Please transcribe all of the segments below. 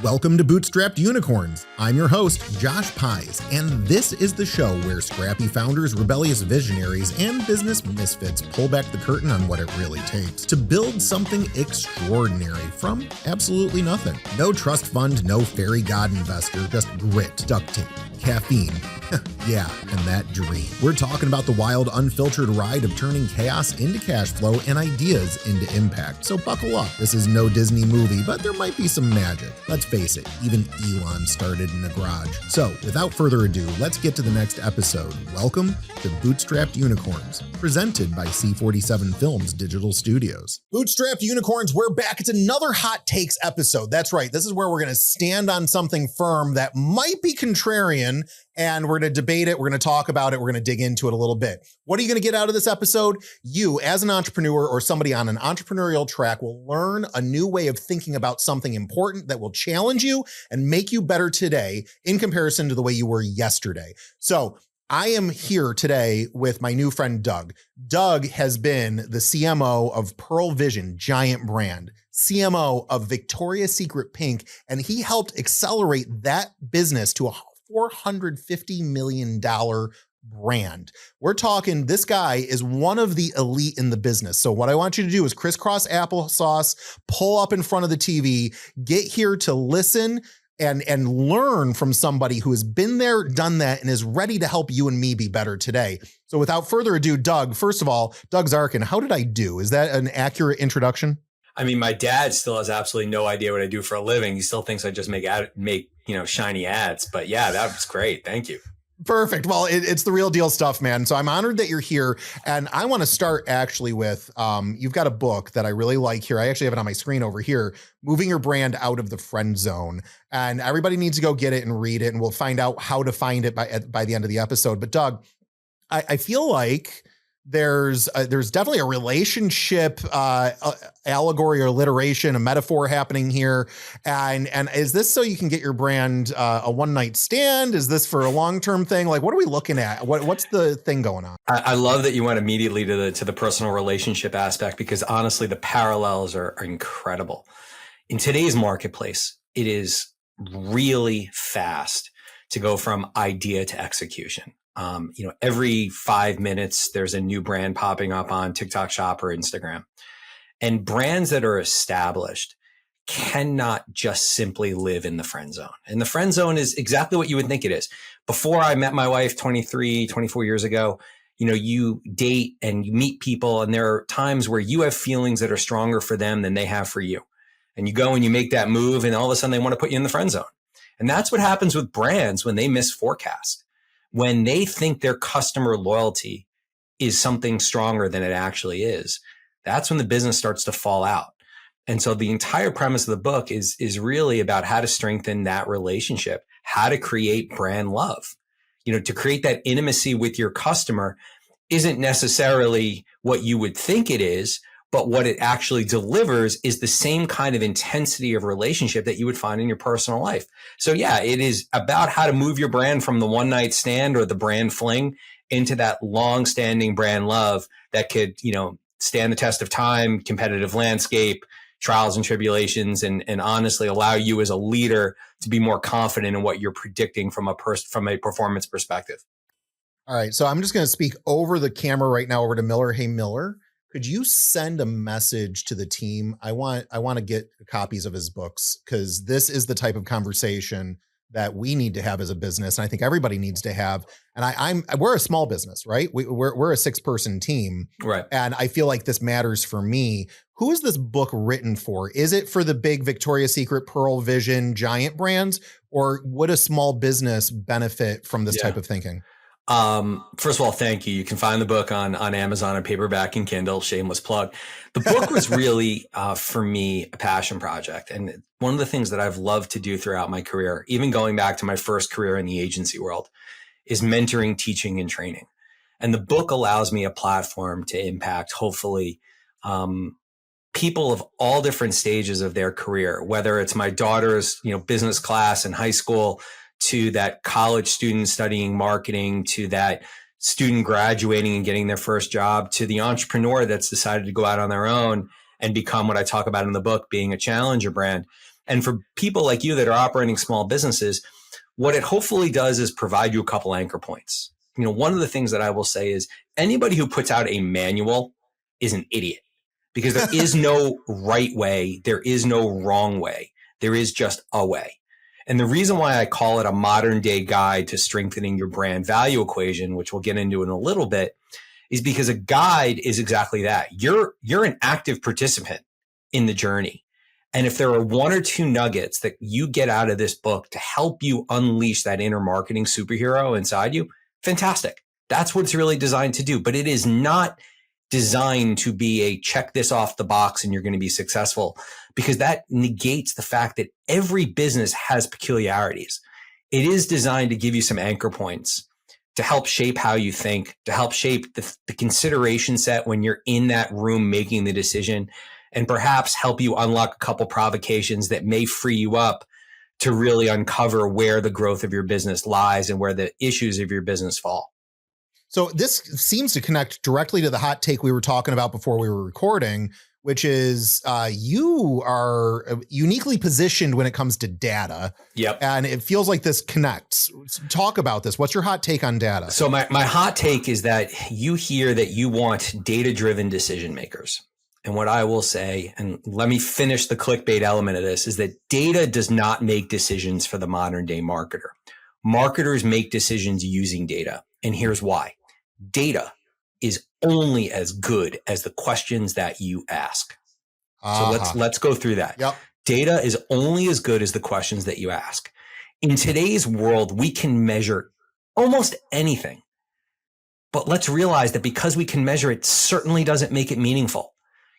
Welcome to Bootstrapped Unicorns. I'm your host, Josh Pies, and this is the show where scrappy founders, rebellious visionaries, and business misfits pull back the curtain on what it really takes to build something extraordinary from absolutely nothing. No trust fund, no fairy god investor, just grit, duct tape, caffeine, yeah, and that dream. We're talking about the wild, unfiltered ride of turning chaos into cash flow and ideas into impact. So buckle up. This is no Disney movie, but there might be some magic. Let's face it, even Elon started in a garage. So without further ado, let's get to the next episode. Welcome to Bootstrapped Unicorns, presented by C47 Digital Studios. Bootstrapped Unicorns, we're back. It's another hot takes episode. That's right. This is where we're going to stand on something firm that might be contrarian, and we're going to debate it. We're going to talk about it. We're going to dig into it a little bit. What are you going to get out of this episode? You, as an entrepreneur or somebody on an entrepreneurial track, will learn a new way of thinking about something important that will challenge you and make you better today in comparison to the way you were yesterday. So I am here today with my new friend, Doug. Doug has been the CMO of Pearl Vision, giant brand, CMO of Victoria's Secret Pink, and he helped accelerate that business to a $450 million brand. We're talking, this guy is one of the elite in the business. So what I want you to do is crisscross applesauce, pull up in front of the TV, get here to listen and learn from somebody who has been there, done that, and is ready to help you and me be better today. So without further ado, Doug, first of all, Doug Zarkin, how did I do? Is that an accurate introduction? I mean, my dad still has absolutely no idea what I do for a living. He still thinks I just make shiny ads. But yeah, that was great. Thank you. Perfect. Well, it's the real deal stuff, man. So I'm honored that you're here. And I want to start actually with, you've got a book that I really like here. I actually have it on my screen over here, Moving Your Brand Out of the Friend Zone. And everybody needs to go get it and read it. And we'll find out how to find it by the end of the episode. But Doug, I feel like there's definitely a relationship allegory or alliteration, a metaphor happening here. And is this so you can get your brand a one night stand? Is this for a long-term thing? Like, what are we looking at? What's the thing going on? I love that you went immediately to the personal relationship aspect, because honestly, the parallels are incredible. In today's marketplace, it is really fast to go from idea to execution. Every 5 minutes, there's a new brand popping up on TikTok Shop or Instagram. And brands that are established cannot just simply live in the friend zone. And the friend zone is exactly what you would think it is. Before I met my wife 23, 24 years ago, you date and you meet people, and there are times where you have feelings that are stronger for them than they have for you. And you go and you make that move, and all of a sudden they want to put you in the friend zone. And that's what happens with brands when they miss forecast. When they think their customer loyalty is something stronger than it actually is, that's when the business starts to fall out. And so the entire premise of the book is really about how to strengthen that relationship, how to create brand love. To create that intimacy with your customer isn't necessarily what you would think it is, but what it actually delivers is the same kind of intensity of relationship that you would find in your personal life. So yeah, it is about how to move your brand from the one night stand or the brand fling into that long-standing brand love that could, stand the test of time, competitive landscape, trials and tribulations, and honestly allow you as a leader to be more confident in what you're predicting from a performance perspective. All right. So I'm just going to speak over the camera right now over to Miller. Hey, Miller. Could you send a message to the team? I want to get copies of his books, because this is the type of conversation that we need to have as a business. And I think everybody needs to have. And we're a small business, right? We're a 6-person team. Right. And I feel like this matters for me. Who is this book written for? Is it for the big Victoria's Secret, Pearl Vision, giant brands, or would a small business benefit from this type of thinking? First of all, thank you. You can find the book on Amazon and paperback and Kindle. Shameless plug. The book was really, for me, a passion project. And one of the things that I've loved to do throughout my career, even going back to my first career in the agency world, is mentoring, teaching, and training. And the book allows me a platform to impact, hopefully, people of all different stages of their career, whether it's my daughter's, business class in high school, to that college student studying marketing, to that student graduating and getting their first job, to the entrepreneur that's decided to go out on their own and become what I talk about in the book, being a challenger brand. And for people like you that are operating small businesses, what it hopefully does is provide you a couple anchor points. One of the things that I will say is anybody who puts out a manual is an idiot, because there is no right way. There is no wrong way. There is just a way. And the reason why I call it a modern day guide to strengthening your brand value equation, which we'll get into in a little bit, is because a guide is exactly that. You're an active participant in the journey. And if there are one or two nuggets that you get out of this book to help you unleash that inner marketing superhero inside you, fantastic. That's what it's really designed to do. But it is not designed to be a check this off the box and you're going to be successful, because that negates the fact that every business has peculiarities. It is designed to give you some anchor points to help shape how you think, to help shape the consideration set when you're in that room making the decision, and perhaps help you unlock a couple provocations that may free you up to really uncover where the growth of your business lies and where the issues of your business fall. So this seems to connect directly to the hot take we were talking about before we were recording, which is you are uniquely positioned when it comes to data. Yep. And it feels like this connects. Talk about this. What's your hot take on data? So my hot take is that you hear that you want data-driven decision makers. And what I will say, and let me finish the clickbait element of this, is that data does not make decisions for the modern day marketer. Marketers make decisions using data. And here's why. Data is only as good as the questions that you ask. So let's go through that. Yep. Data is only as good as the questions that you ask. In today's world, we can measure almost anything. But let's realize that because we can measure it certainly doesn't make it meaningful.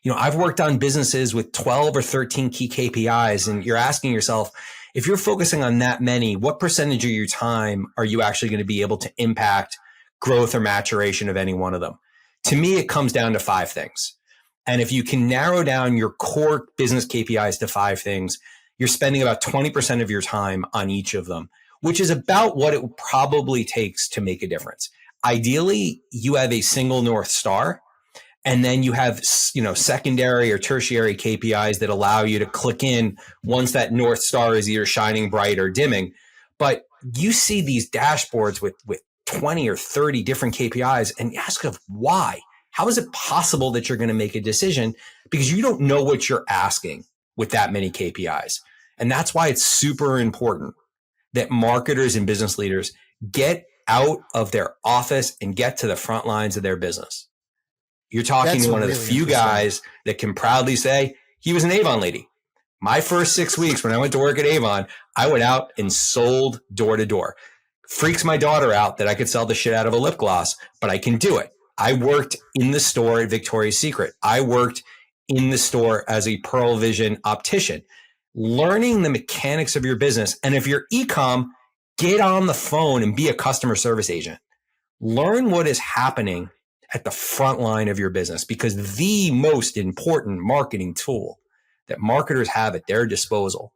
I've worked on businesses with 12 or 13 key KPIs, and you're asking yourself, if you're focusing on that many, what percentage of your time are you actually going to be able to impact growth or maturation of any one of them? To me, it comes down to 5 things. And if you can narrow down your core business KPIs to 5 things, you're spending about 20% of your time on each of them, which is about what it probably takes to make a difference. Ideally, you have a single North Star, and then you have, secondary or tertiary KPIs that allow you to click in once that North Star is either shining bright or dimming. But you see these dashboards with 20 or 30 different KPIs and you ask of why. How is it possible that you're going to make a decision? Because you don't know what you're asking with that many KPIs. And that's why it's super important that marketers and business leaders get out of their office and get to the front lines of their business. You're talking to one of the few guys that can proudly say he was an Avon lady. My first 6 weeks when I went to work at Avon, I went out and sold door to door. Freaks my daughter out that I could sell the shit out of a lip gloss, but I can do it. I worked in the store at Victoria's Secret. I worked in the store as a Pearl Vision optician, learning the mechanics of your business. And if you're e-com, get on the phone and be a customer service agent. Learn what is happening at the front line of your business, because the most important marketing tool that marketers have at their disposal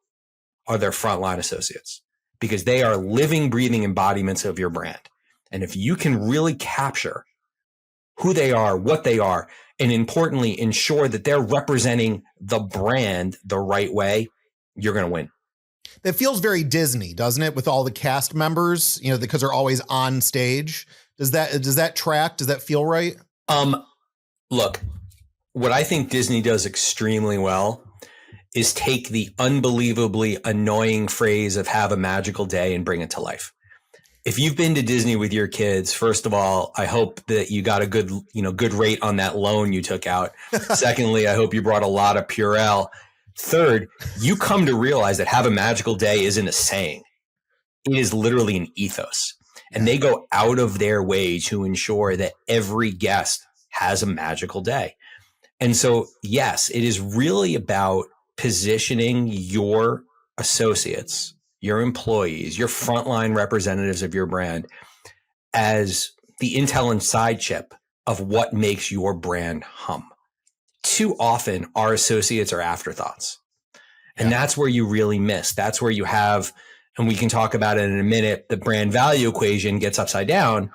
are their frontline associates, because they are living, breathing embodiments of your brand. And if you can really capture who they are, what they are, and importantly, ensure that they're representing the brand the right way, you're going to win. That feels very Disney, doesn't it? With all the cast members, because they're always on stage. Does that track? Does that feel right? Look, what I think Disney does extremely well is take the unbelievably annoying phrase of have a magical day and bring it to life. If you've been to Disney with your kids, first of all, I hope that you got a good rate on that loan you took out. Secondly, I hope you brought a lot of Purell. Third, you come to realize that have a magical day isn't a saying. It is literally an ethos. And they go out of their way to ensure that every guest has a magical day. And so, yes, it is really about positioning your associates, your employees, your frontline representatives of your brand as the intel inside chip of what makes your brand hum. Too often, our associates are afterthoughts. And that's where you really miss. That's where you have, and we can talk about it in a minute, the brand value equation gets upside down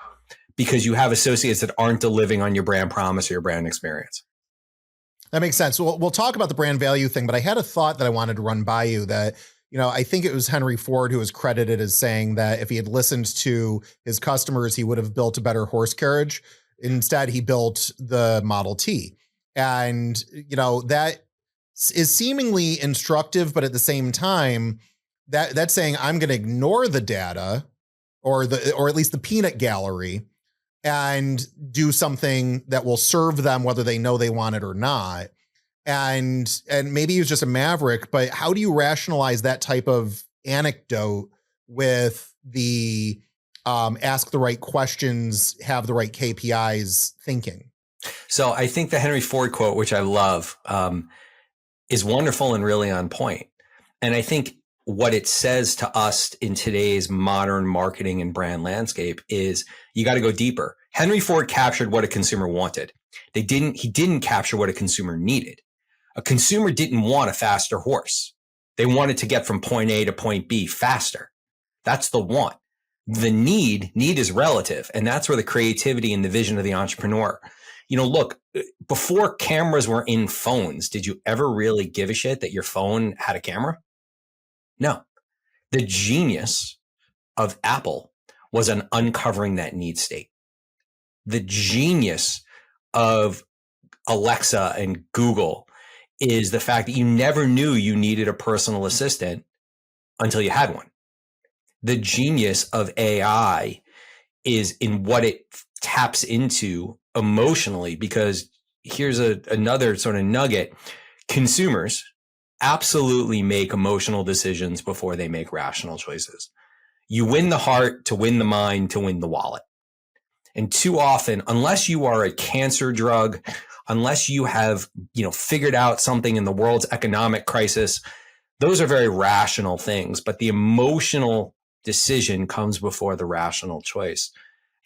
because you have associates that aren't delivering on your brand promise or your brand experience. That makes sense. We'll talk about the brand value thing, but I had a thought that I wanted to run by you that, I think it was Henry Ford who was credited as saying that if he had listened to his customers, he would have built a better horse carriage. Instead, he built the Model T. And, that is seemingly instructive, but at the same time, that's saying I'm going to ignore the data or at least the peanut gallery and do something that will serve them, whether they know they want it or not. And maybe he was just a maverick, but how do you rationalize that type of anecdote with the ask the right questions, have the right KPIs thinking? So I think the Henry Ford quote, which I love, is wonderful and really on point. And I think what it says to us in today's modern marketing and brand landscape is you got to go deeper. Henry Ford captured what a consumer wanted. He didn't capture what a consumer needed. A consumer didn't want a faster horse. They wanted to get from point A to point B faster. That's the want. The need is relative. And that's where the creativity and the vision of the entrepreneur. Look, before cameras were in phones, did you ever really give a shit that your phone had a camera? No. The genius of Apple was on uncovering that need state. The genius of Alexa and Google is the fact that you never knew you needed a personal assistant until you had one. The genius of AI is in what it taps into emotionally, because here's another sort of nugget. Consumers absolutely make emotional decisions before they make rational choices. You win the heart to win the mind to win the wallet. And too often, unless you are a cancer drug, unless you have, figured out something in the world's economic crisis, those are very rational things, but the emotional decision comes before the rational choice.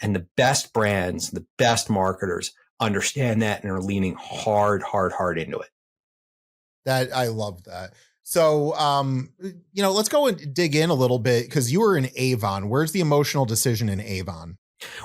And the best brands, the best marketers understand that and are leaning hard into it. That I love that. So, let's go and dig in a little bit, because you were in Avon. Where's the emotional decision in Avon?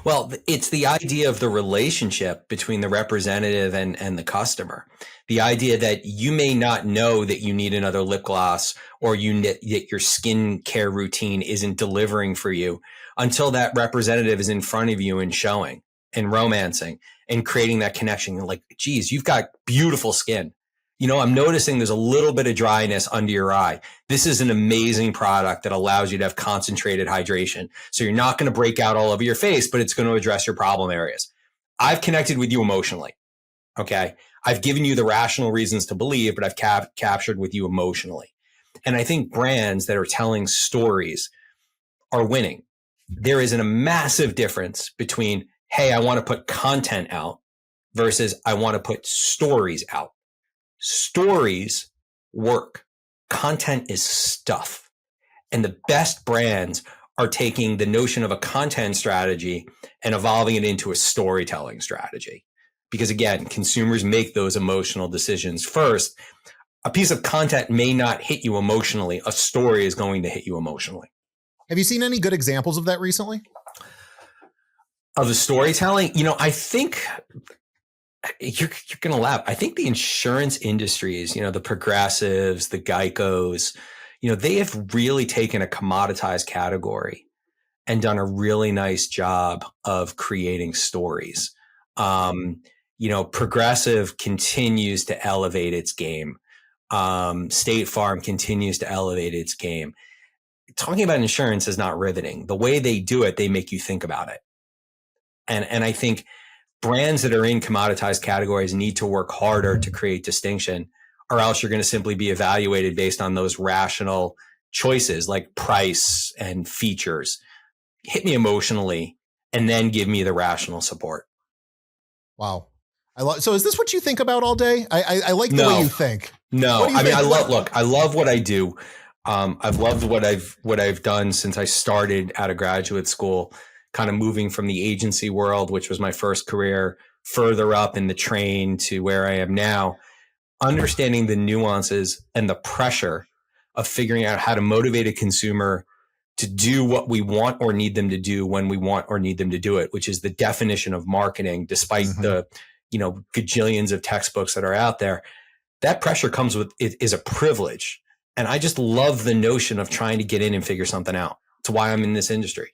Well, it's the idea of the relationship between the representative and the customer. The idea that you may not know that you need another lip gloss, or that your skincare routine isn't delivering for you until that representative is in front of you and showing and romancing and creating that connection. You're like, geez, you've got beautiful skin. I'm noticing there's a little bit of dryness under your eye. This is an amazing product that allows you to have concentrated hydration. So you're not going to break out all over your face, but it's going to address your problem areas. I've connected with you emotionally. Okay. I've given you the rational reasons to believe, but I've captured with you emotionally. And I think brands that are telling stories are winning. There is a massive difference between, hey, I want to put content out versus I want to put stories out. Stories work. Content is stuff. And the best brands are taking the notion of a content strategy and evolving it into a storytelling strategy. Because again, consumers make those emotional decisions first. A piece of content may not hit you emotionally. A story is going to hit you emotionally. Have you seen any good examples of that recently? Of the storytelling? I think you're going to laugh. I think the insurance industries, the Progressives, the Geicos, they have really taken a commoditized category and done a really nice job of creating stories. Progressive continues to elevate its game. State Farm continues to elevate its game. Talking about insurance is not riveting. The way they do it, they make you think about it. And I think brands that are in commoditized categories need to work harder to create distinction, or else you're going to simply be evaluated based on those rational choices like price and features. Hit me emotionally and then give me the rational support. Wow. So is this what you think about all day? I like the way you think. No, I love what I do. I've loved what I've done since I started out of graduate school, kind of moving from the agency world, which was my first career, further up in the train to where I am now, understanding the nuances and the pressure of figuring out how to motivate a consumer to do what we want or need them to do when we want or need them to do it, which is the definition of marketing, despite the gajillions of textbooks that are out there. That pressure comes with it is a privilege. And I just love the notion of trying to get in and figure something out. It's why I'm in this industry.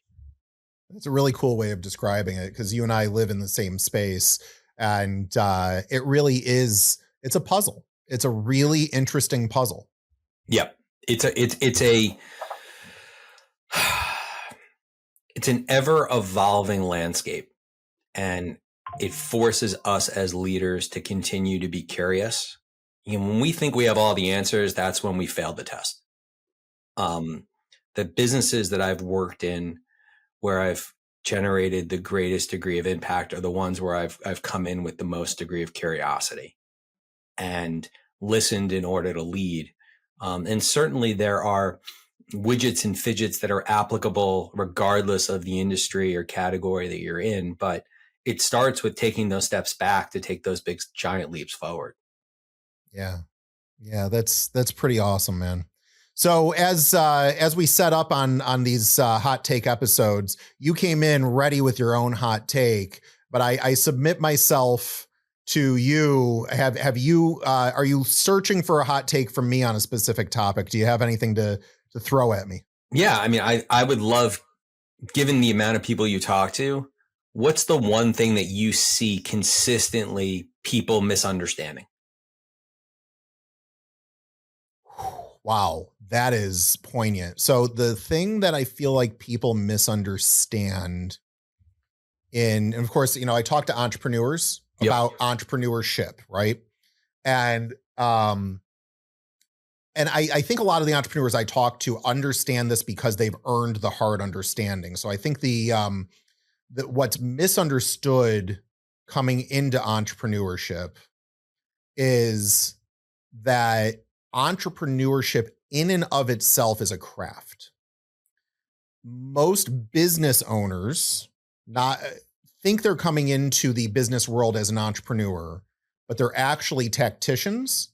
That's a really cool way of describing it, because you and I live in the same space, and it really is. It's a puzzle. It's a really interesting puzzle. Yeah, it's an ever evolving landscape, and it forces us as leaders to continue to be curious. When we think we have all the answers, that's when we failed the test. The businesses that I've worked in where I've generated the greatest degree of impact are the ones where I've come in with the most degree of curiosity and listened in order to lead. And certainly there are widgets and fidgets that are applicable regardless of the industry or category that you're in. But it starts with taking those steps back to take those big giant leaps forward. Yeah. That's pretty awesome, man. So as we set up on these hot take episodes, you came in ready with your own hot take, but I submit myself to you. Have you are you searching for a hot take from me on a specific topic? Do you have anything to throw at me? Yeah, I mean, I would love, given the amount of people you talk to, what's the one thing that you see consistently people misunderstanding? Wow, that is poignant. So the thing that I feel like people misunderstand and of course, I talk to entrepreneurs about entrepreneurship, right? And I think a lot of the entrepreneurs I talk to understand this because they've earned the hard understanding. So I think what's misunderstood coming into entrepreneurship is that entrepreneurship in and of itself is a craft. Most business owners not think they're coming into the business world as an entrepreneur, but they're actually tacticians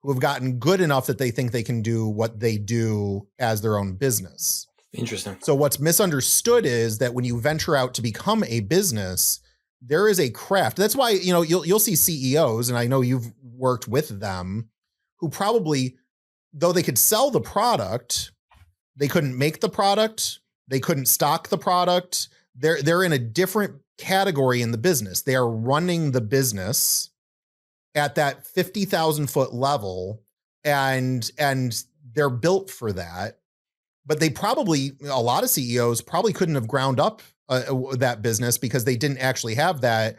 who have gotten good enough that they think they can do what they do as their own business. Interesting. So what's misunderstood is that when you venture out to become a business, there is a craft. That's why, you'll see CEOs, and I know you've worked with them, who probably, though they could sell the product, they couldn't make the product, they couldn't stock the product. They're in a different category in the business. They are running the business at that 50,000 foot level, and they're built for that. But they probably, a lot of CEOs probably couldn't have ground up that business because they didn't actually have that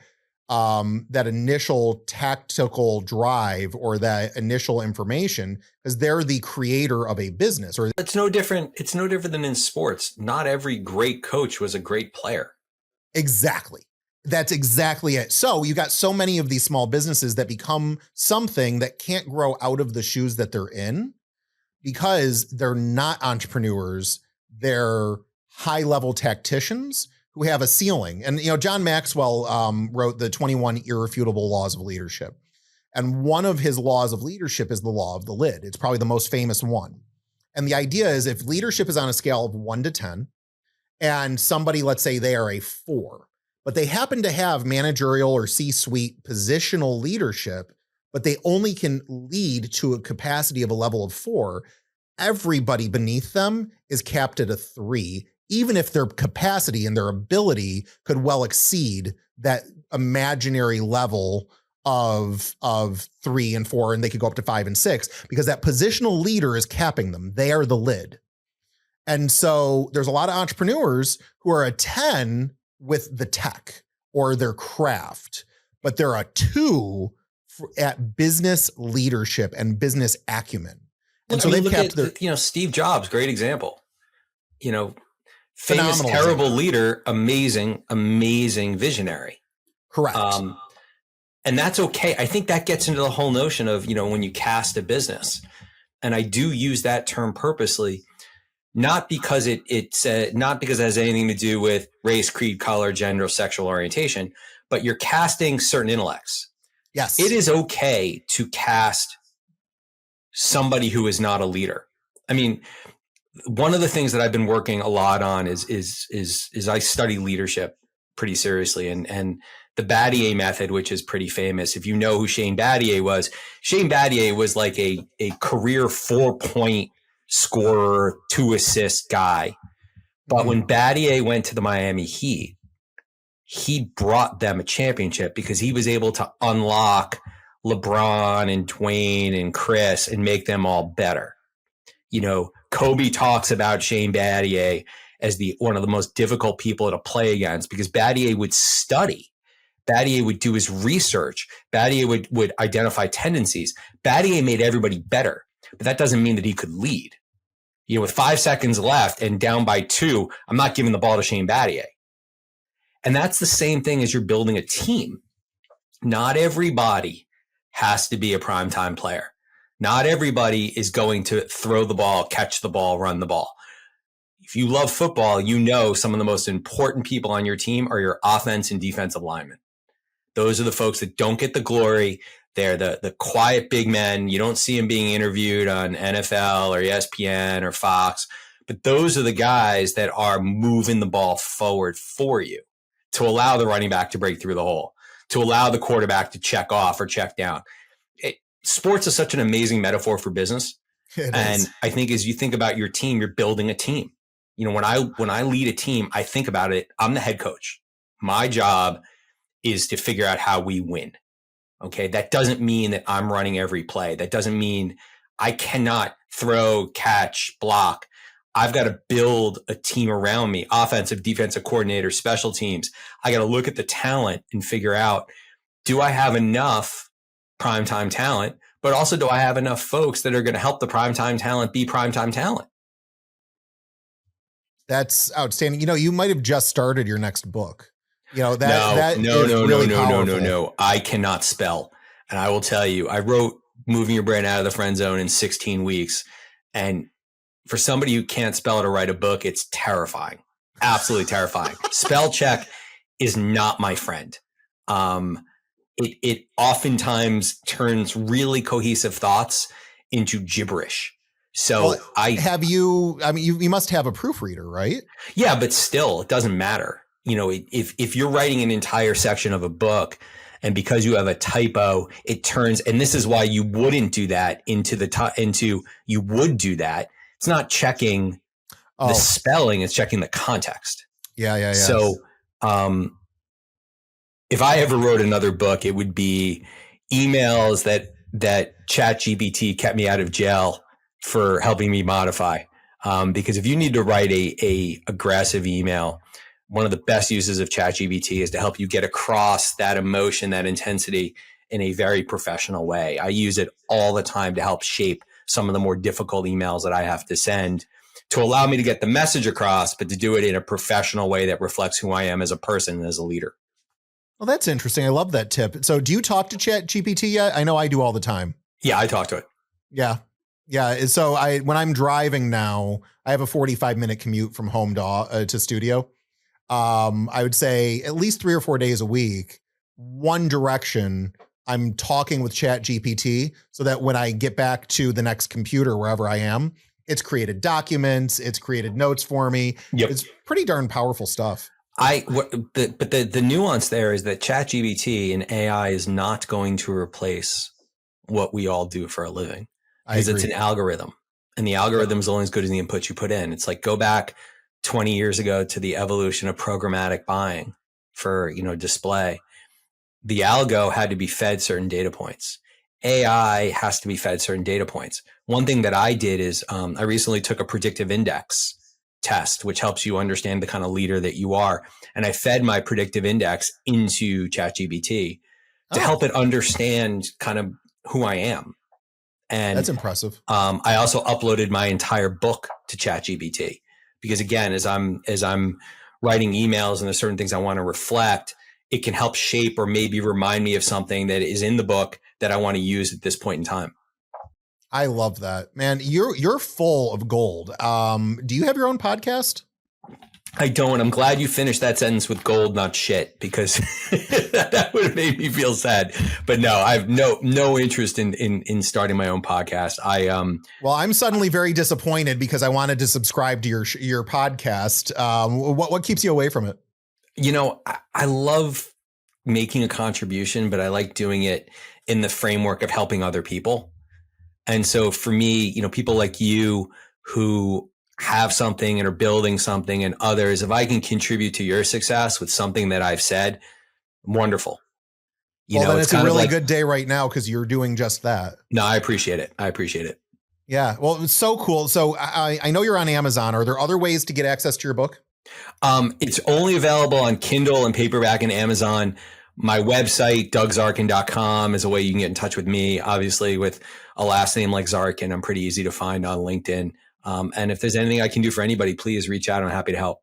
initial tactical drive or that initial information, because they're the creator of a business. Or it's no different. It's no different than in sports. Not every great coach was a great player. Exactly. That's exactly it. So you got so many of these small businesses that become something that can't grow out of the shoes that they're in because they're not entrepreneurs. They're high-level tacticians who have a ceiling. And, John Maxwell wrote the 21 Irrefutable Laws of Leadership. And one of his laws of leadership is the law of the lid. It's probably the most famous one. And the idea is if leadership is on a scale of 1 to 10, and somebody, let's say they are a 4, but they happen to have managerial or C-suite positional leadership, but they only can lead to a capacity of a level of 4, everybody beneath them is capped at a 3, even if their capacity and their ability could well exceed that imaginary level of 3 and 4, and they could go up to 5 and 6 because that positional leader is capping them. They are the lid. And so there's a lot of entrepreneurs who are a 10 with the tech or their craft, but they're a 2 at business leadership and business acumen. And so they've kept their, Steve Jobs, great example, famous, phenomenal terrible leader, amazing visionary. Correct. And that's okay. I think that gets into the whole notion of, when you cast a business, and I do use that term purposely, not because not because it has anything to do with race, creed, color, gender, sexual orientation, but you're casting certain intellects. Yes. It is okay to cast somebody who is not a leader. I mean, one of the things that I've been working a lot on is I study leadership pretty seriously. And the Battier method, which is pretty famous. If you know who Shane Battier was like a career 4-point scorer, 2-assist guy. But when Battier went to the Miami Heat, he brought them a championship because he was able to unlock LeBron and Dwayne and Chris and make them all better. You know, Kobe talks about Shane Battier as one of the most difficult people to play against because Battier would study. Battier would do his research. Battier would identify tendencies. Battier made everybody better, but that doesn't mean that he could lead. You know, with 5 seconds left and down by 2, I'm not giving the ball to Shane Battier. And that's the same thing as you're building a team. Not everybody has to be a primetime player. Not everybody is going to throw the ball, catch the ball, run the ball. If you love football, you know some of the most important people on your team are your offense and defensive linemen. Those are the folks that don't get the glory. They're the quiet big men. You don't see them being interviewed on NFL or ESPN or Fox. But those are the guys that are moving the ball forward for you to allow the running back to break through the hole, to allow the quarterback to check off or check down. Sports is such an amazing metaphor for business. And I think as you think about your team, you're building a team. You know, when I lead a team, I think about it. I'm the head coach. My job is to figure out how we win. Okay. That doesn't mean that I'm running every play. That doesn't mean I cannot throw, catch, block. I've got to build a team around me, offensive, defensive coordinator, special teams. I got to look at the talent and figure out, do I have enough primetime talent, but also do I have enough folks that are going to help the primetime talent be primetime talent? That's outstanding. You know, you might have just started your next book. You know, no. I cannot spell. And I will tell you, I wrote Moving Your Brain Out of the Friend Zone in 16 weeks. And for somebody who can't spell it or write a book, it's terrifying. Absolutely terrifying. Spell check is not my friend. It oftentimes turns really cohesive thoughts into gibberish. So you must have a proofreader, right? Yeah, but still, it doesn't matter. You know, if you're writing an entire section of a book and because you have a typo, it turns, and this is why you wouldn't do that you would do that. It's not checking the spelling, it's checking the context. Yeah. So, if I ever wrote another book, it would be emails that ChatGPT kept me out of jail for helping me modify. Because if you need to write a aggressive email, one of the best uses of ChatGPT is to help you get across that emotion, that intensity in a very professional way. I use it all the time to help shape some of the more difficult emails that I have to send to allow me to get the message across, but to do it in a professional way that reflects who I am as a person and as a leader. Well, that's interesting. I love that tip. So do you talk to ChatGPT yet? I know I do all the time. Yeah, I talk to it. Yeah. So when I'm driving now, I have a 45-minute commute from home to studio. I would say at least 3 or 4 days a week, one direction, I'm talking with ChatGPT so that when I get back to the next computer, wherever I am, it's created documents, it's created notes for me. Yep. It's pretty darn powerful stuff. But the nuance there is that ChatGPT and AI is not going to replace what we all do for a living, because it's an algorithm, and the algorithm is only as good as the input you put in. It's like, go back 20 years ago to the evolution of programmatic buying for, display. The algo had to be fed certain data points. AI has to be fed certain data points. One thing that I did is I recently took a predictive index test, which helps you understand the kind of leader that you are. And I fed my predictive index into ChatGPT to help it understand kind of who I am. And that's impressive. I also uploaded my entire book to ChatGPT because, again, as I'm writing emails and there's certain things I want to reflect, it can help shape or maybe remind me of something that is in the book that I want to use at this point in time. I love that, man. You're full of gold. Do you have your own podcast? I don't. I'm glad you finished that sentence with gold, not shit, because that would have made me feel sad. But no, I have no interest in starting my own podcast. Well, I'm suddenly very disappointed because I wanted to subscribe to your podcast. What keeps you away from it? I love making a contribution, but I like doing it in the framework of helping other people. And so for me, people like you who have something and are building something, and others, if I can contribute to your success with something that I've said, wonderful. Well, then it's a really good day right now because you're doing just that. No, I appreciate it. Yeah. Well, it's so cool. So I know you're on Amazon. Are there other ways to get access to your book? It's only available on Kindle and paperback and Amazon. My website, dougzarkin.com, is a way you can get in touch with me. Obviously, with a last name like Zarkin, I'm pretty easy to find on LinkedIn. And if there's anything I can do for anybody, please reach out. I'm happy to help.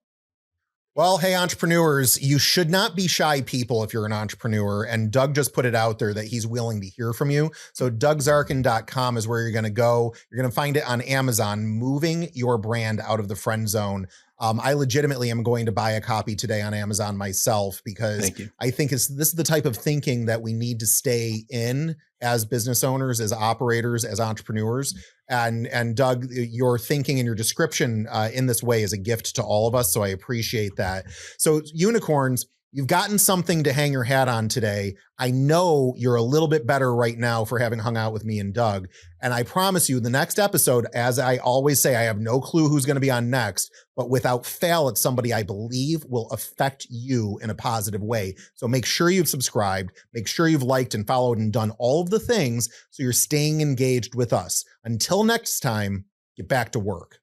Well, hey, entrepreneurs, you should not be shy people if you're an entrepreneur. And Doug just put it out there that he's willing to hear from you. So dougzarkin.com is where you're going to go. You're going to find it on Amazon, moving your brand out of the friend zone. I legitimately am going to buy a copy today on Amazon myself because I think this is the type of thinking that we need to stay in as business owners, as operators, as entrepreneurs. And Doug, your thinking and your description in this way is a gift to all of us. So I appreciate that. So unicorns, you've gotten something to hang your hat on today. I know you're a little bit better right now for having hung out with me and Doug. And I promise you the next episode, as I always say, I have no clue who's going to be on next, but without fail, it's somebody I believe will affect you in a positive way. So make sure you've subscribed, make sure you've liked and followed and done all of the things so you're staying engaged with us. Until next time, get back to work.